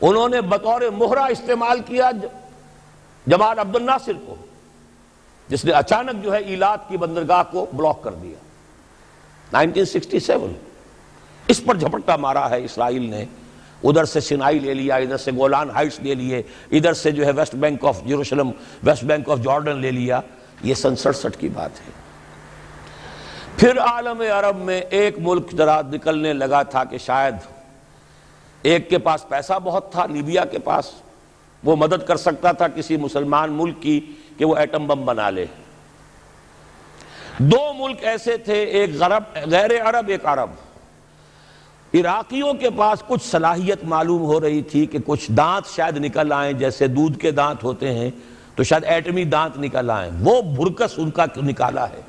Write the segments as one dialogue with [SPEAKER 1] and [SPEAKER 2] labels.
[SPEAKER 1] انہوں نے بطور مہرہ استعمال کیا جمال عبد الناصر کو، جس نے اچانک جو ہے ایلات کی بندرگاہ کو بلاک کر دیا 1967۔ اس پر جھپٹا مارا ہے اسرائیل نے، ادھر سے سینائی لے لیا، ادھر سے گولان ہائٹس لے لیے، ادھر سے جو ہے West Bank of Jerusalem, West Bank of Jordan لے لیا۔ یہ سن 67 کی بات ہے۔ پھر عالم عرب میں ایک ملک ذرا نکلنے لگا تھا کہ شاید ایک کے پاس پیسہ بہت تھا، لیبیا کے پاس، وہ مدد کر سکتا تھا کسی مسلمان ملک کی کہ وہ ایٹم بم بنا لے۔ دو ملک ایسے تھے، ایک غیر عرب، ایک عرب۔ عراقیوں کے پاس کچھ صلاحیت معلوم ہو رہی تھی کہ کچھ دانت شاید نکل آئیں، جیسے دودھ کے دانت ہوتے ہیں تو شاید ایٹمی دانت نکل آئیں۔ وہ بھرکس ان کا نکالا ہے۔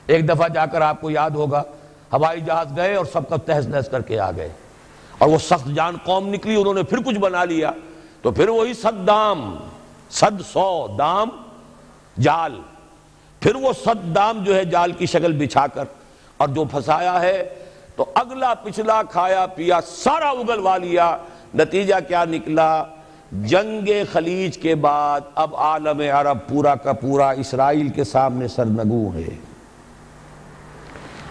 [SPEAKER 1] ایک دفعہ جا کر آپ کو یاد ہوگا ہوائی جہاز گئے اور سب کا تہس نہس کر کے آ گئے، اور وہ سخت جان قوم نکلی، انہوں نے پھر کچھ بنا لیا، تو پھر وہی صد سو دام جال، پھر وہ 100 دام جو ہے جال کی شکل بچھا کر، اور جو پھنسایا ہے تو اگلا پچھلا کھایا پیا سارا اگلوا لیا۔ نتیجہ کیا نکلا؟ جنگ خلیج کے بعد اب عالم عرب پورا کا پورا اسرائیل کے سامنے سرنگوں ہے،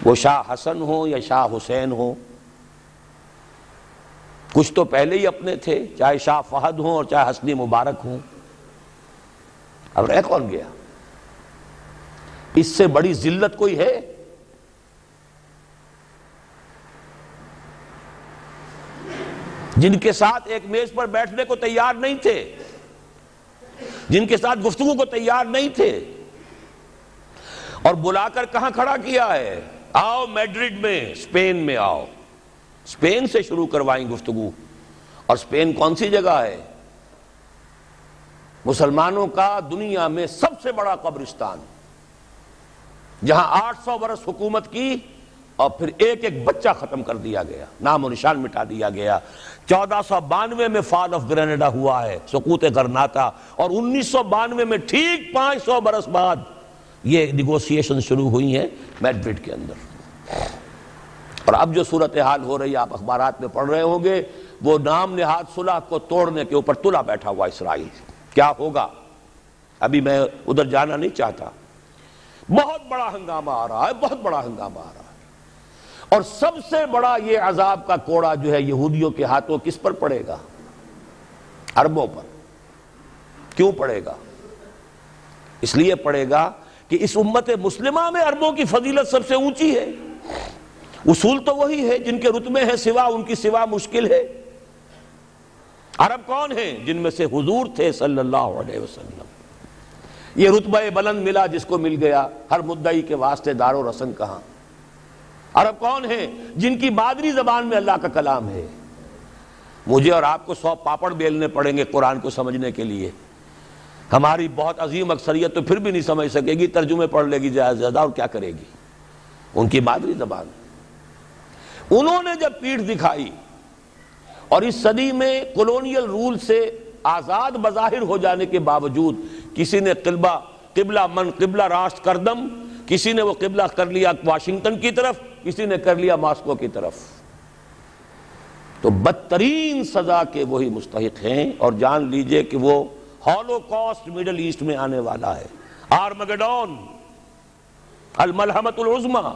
[SPEAKER 1] وہ شاہ حسن ہو یا شاہ حسین ہو، کچھ تو پہلے ہی اپنے تھے، چاہے شاہ فہد ہوں اور چاہے حسنی مبارک ہوں۔ اب رہ کون گیا؟ اس سے بڑی ذلت کوئی ہے؟ جن کے ساتھ ایک میز پر بیٹھنے کو تیار نہیں تھے، جن کے ساتھ گفتگو کو تیار نہیں تھے، اور بلا کر کہاں کھڑا کیا ہے؟ آؤ میڈرڈ میں، اسپین میں آؤ، اسپین سے شروع کروائیں گفتگو۔ اور اسپین کون سی جگہ ہے؟ مسلمانوں کا دنیا میں سب سے بڑا قبرستان، جہاں 800 برس حکومت کی اور پھر ایک ایک بچہ ختم کر دیا گیا، نام و نشان مٹا دیا گیا۔ 1492 میں فال آف گرینیڈا ہوا ہے، سقوط غرناطہ، اور 1992 میں ٹھیک 500 برس بعد یہ نیگوسیشن شروع ہوئی ہیں میڈرڈ کے اندر۔ اور اب جو صورتحال ہو رہی ہے، آپ اخبارات میں پڑھ رہے ہوں گے، وہ نام نہاد صلح کو توڑنے کے اوپر تلا بیٹھا ہوا اسرائیل۔ کیا ہوگا؟ ابھی میں ادھر جانا نہیں چاہتا۔ بہت بڑا ہنگامہ آ رہا ہے، بہت بڑا ہنگامہ آ رہا ہے، اور سب سے بڑا یہ عذاب کا کوڑا جو ہے یہودیوں کے ہاتھوں کس پر پڑے گا؟ عربوں پر۔ کیوں پڑے گا؟ اس لیے پڑے گا کہ اس امت مسلمہ میں عربوں کی فضیلت سب سے اونچی ہے۔ اصول تو وہی ہے، جن کے رتبے ہیں سوا ان کی سوا مشکل ہے۔ عرب کون ہیں؟ جن میں سے حضور تھے صلی اللہ علیہ وسلم۔ یہ رتبہ بلند ملا جس کو مل گیا، ہر مدعی کے واسطے دار و رسن کہاں۔ عرب کون ہیں؟ جن کی مادری زبان میں اللہ کا کلام ہے۔ مجھے اور آپ کو 100 پاپڑ بیلنے پڑیں گے قرآن کو سمجھنے کے لیے، ہماری بہت عظیم اکثریت تو پھر بھی نہیں سمجھ سکے گی، ترجمے پڑھ لے گی زیادہ سے زیادہ، اور کیا کرے گی؟ ان کی مادری زبان۔ انہوں نے جب پیٹھ دکھائی اور اس صدی میں کولونیل رول سے آزاد بظاہر ہو جانے کے باوجود کسی نے قبلہ راست کردم، کسی نے وہ قبلہ کر لیا واشنگٹن کی طرف، کسی نے کر لیا ماسکو کی طرف، تو بدترین سزا کے وہی مستحق ہیں۔ اور جان لیجئے کہ وہ ہولوکاسٹ مڈل ایسٹ میں آنے والا ہے، آرمگڈون، الملحمۃ العظمی۔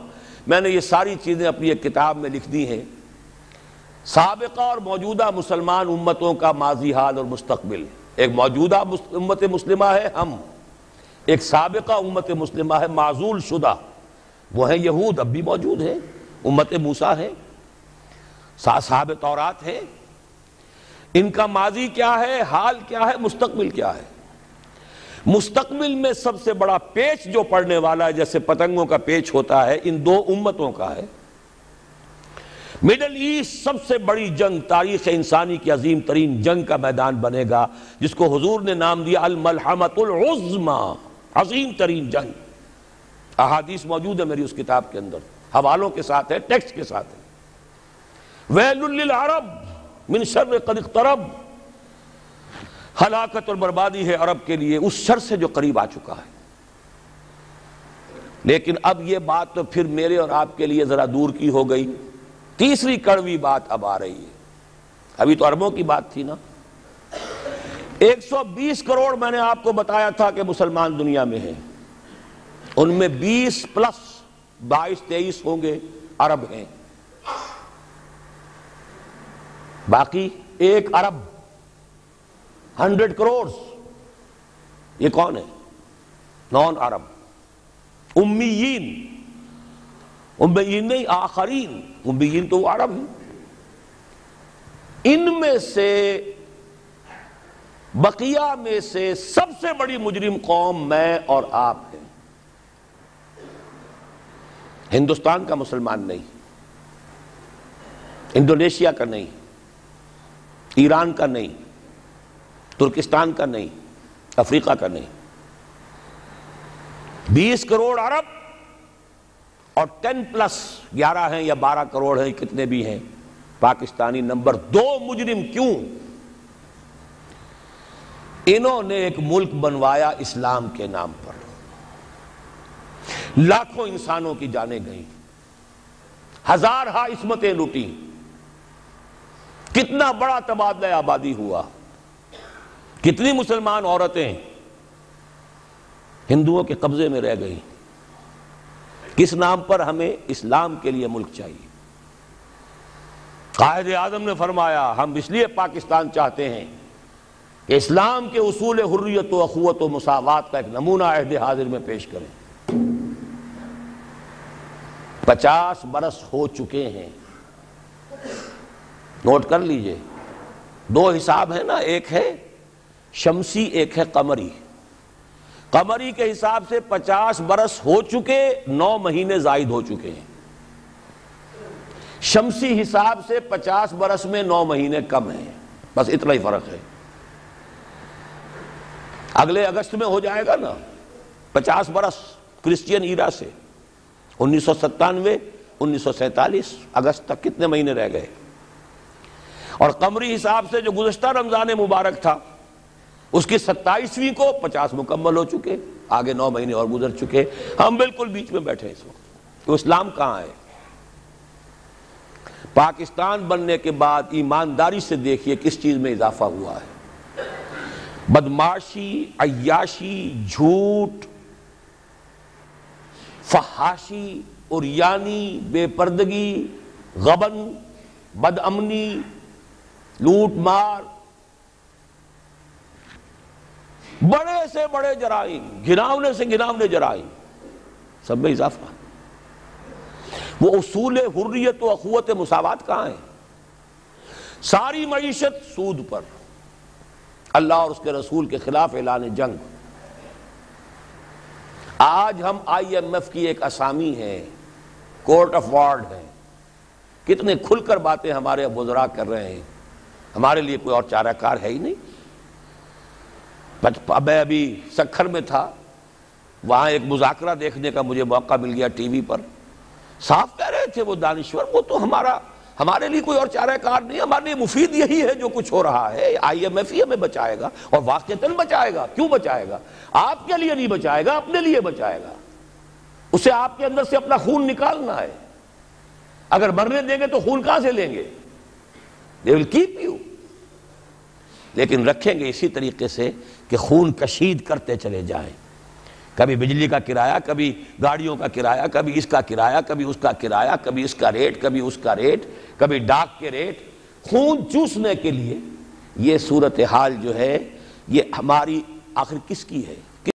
[SPEAKER 1] میں نے یہ ساری چیزیں اپنی ایک کتاب میں لکھ دی ہیں، سابقہ اور موجودہ مسلمان امتوں کا ماضی حال اور مستقبل۔ ایک موجودہ امت مسلمہ ہے ہم، ایک سابقہ امت مسلمہ ہے معزول شدہ، وہ ہیں یہود، اب بھی موجود ہیں، امت موسیٰ ہے، صاحب تورات ہے۔ ان کا ماضی کیا ہے، حال کیا ہے، مستقبل کیا ہے؟ مستقبل میں سب سے بڑا پیچ جو پڑنے والا ہے، جیسے پتنگوں کا پیچ ہوتا ہے، ان دو امتوں کا ہے۔ مڈل ایسٹ سب سے بڑی جنگ، تاریخ انسانی کی عظیم ترین جنگ کا میدان بنے گا، جس کو حضور نے نام دیا الملحمۃ العظمی، عظیم ترین جنگ۔ احادیث موجود ہے میری اس کتاب کے اندر، حوالوں کے ساتھ ہے، ٹیکسٹ کے ساتھ ہے۔ ویل للعرب من شر قد اقترب، ہلاکت اور بربادی ہے عرب کے لیے اس شر سے جو قریب آ چکا ہے۔ لیکن اب یہ بات تو پھر میرے اور آپ کے لیے ذرا دور کی ہو گئی۔ تیسری کڑوی بات اب آ رہی ہے۔ ابھی تو عربوں کی بات تھی نا، 120 کروڑ میں نے آپ کو بتایا تھا کہ مسلمان دنیا میں ہیں، ان میں 20 پلس 22-23 ہوں گے عرب ہیں، باقی 1 ارب 100 کروڑ یہ کون ہے؟ نان عرب، امیین نہیں، آخرین، امیین تو وہ عرب ہیں۔ ان میں سے بقیہ میں سے سب سے بڑی مجرم قوم میں اور آپ ہیں۔ ہندوستان کا مسلمان نہیں، انڈونیشیا کا نہیں، ایران کا نہیں، ترکستان کا نہیں، افریقہ کا نہیں، 20 کروڑ عرب اور 10 پلس 11 ہیں یا 12 کروڑ ہیں، کتنے بھی ہیں پاکستانی نمبر 2 مجرم۔ کیوں؟ انہوں نے ایک ملک بنوایا اسلام کے نام پر، لاکھوں انسانوں کی جانیں گئیں، ہزارہا عصمتیں لوٹی، کتنا بڑا تبادلہ آبادی ہوا، کتنی مسلمان عورتیں ہندوؤں کے قبضے میں رہ گئیں۔ کس نام پر؟ ہمیں اسلام کے لیے ملک چاہیے۔ قائد اعظم نے فرمایا ہم اس لیے پاکستان چاہتے ہیں کہ اسلام کے اصول حریت و اخوت و مساوات کا ایک نمونہ عہد حاضر میں پیش کریں۔ 50 برس ہو چکے ہیں، نوٹ کر لیجئے، 2 حساب ہیں نا، ایک ہے شمسی ایک ہے قمری۔ قمری کے حساب سے 50 برس ہو چکے، 9 مہینے زائد ہو چکے ہیں۔ شمسی حساب سے 50 برس میں 9 مہینے کم ہیں، بس اتنا ہی فرق ہے۔ اگلے اگست میں ہو جائے گا نا 50 برس کرسچین ایرا سے، 1997 1947 اگست تک کتنے مہینے رہ گئے؟ اور قمری حساب سے جو گزشتہ رمضان مبارک تھا اس کی 27ویں کو 50 مکمل ہو چکے، آگے 9 مہینے اور گزر چکے، ہم بالکل بیچ میں بیٹھے اس وقت۔ تو اسلام کہاں ہے؟ پاکستان بننے کے بعد ایمانداری سے دیکھیے کس چیز میں اضافہ ہوا ہے۔ بدمعاشی، عیاشی، جھوٹ، فحاشی، عریانی، بے پردگی، غبن، بد امنی، لوٹ مار، بڑے سے بڑے جرائم، گھناونے سے گھناونے جرائم، سب میں اضافہ۔ وہ اصول حریت و اخوت مساوات کہاں ہیں؟ ساری معیشت سود پر، اللہ اور اس کے رسول کے خلاف اعلان جنگ۔ آج ہم IMF کی ایک اسامی ہے، کورٹ آف وارڈ ہے، کتنے کھل کر باتیں ہمارے وزراء کر رہے ہیں، ہمارے لیے کوئی اور چارہ کار ہے ہی نہیں۔ میں ابھی سکھر میں تھا، وہاں ایک مذاکرہ دیکھنے کا مجھے موقع مل گیا ٹی وی پر، صاف کہہ رہے تھے وہ دانشور، وہ تو ہمارے لیے کوئی اور چارہ کار نہیں، ہمارے لیے مفید یہی ہے جو کچھ ہو رہا ہے، IMF ہی ہمیں بچائے گا، اور واقعتاً بچائے گا۔ کیوں بچائے گا؟ آپ کے لیے نہیں بچائے گا، اپنے لیے بچائے گا۔ اسے آپ کے اندر سے اپنا خون نکالنا ہے، اگر مرنے دیں گے تو خون کہاں سے لیں گے؟ they will keep you، لیکن رکھیں گے اسی طریقے سے کہ خون کشید کرتے چلے جائیں، کبھی بجلی کا کرایہ، کبھی گاڑیوں کا کرایہ، کبھی اس کا کرایہ، کبھی اس کا کرایہ، کبھی اس کا ریٹ، کبھی اس کا ریٹ، کبھی ڈاک کے ریٹ، خون چوسنے کے لیے۔ یہ صورتحال جو ہے یہ ہماری آخر کس کی ہے؟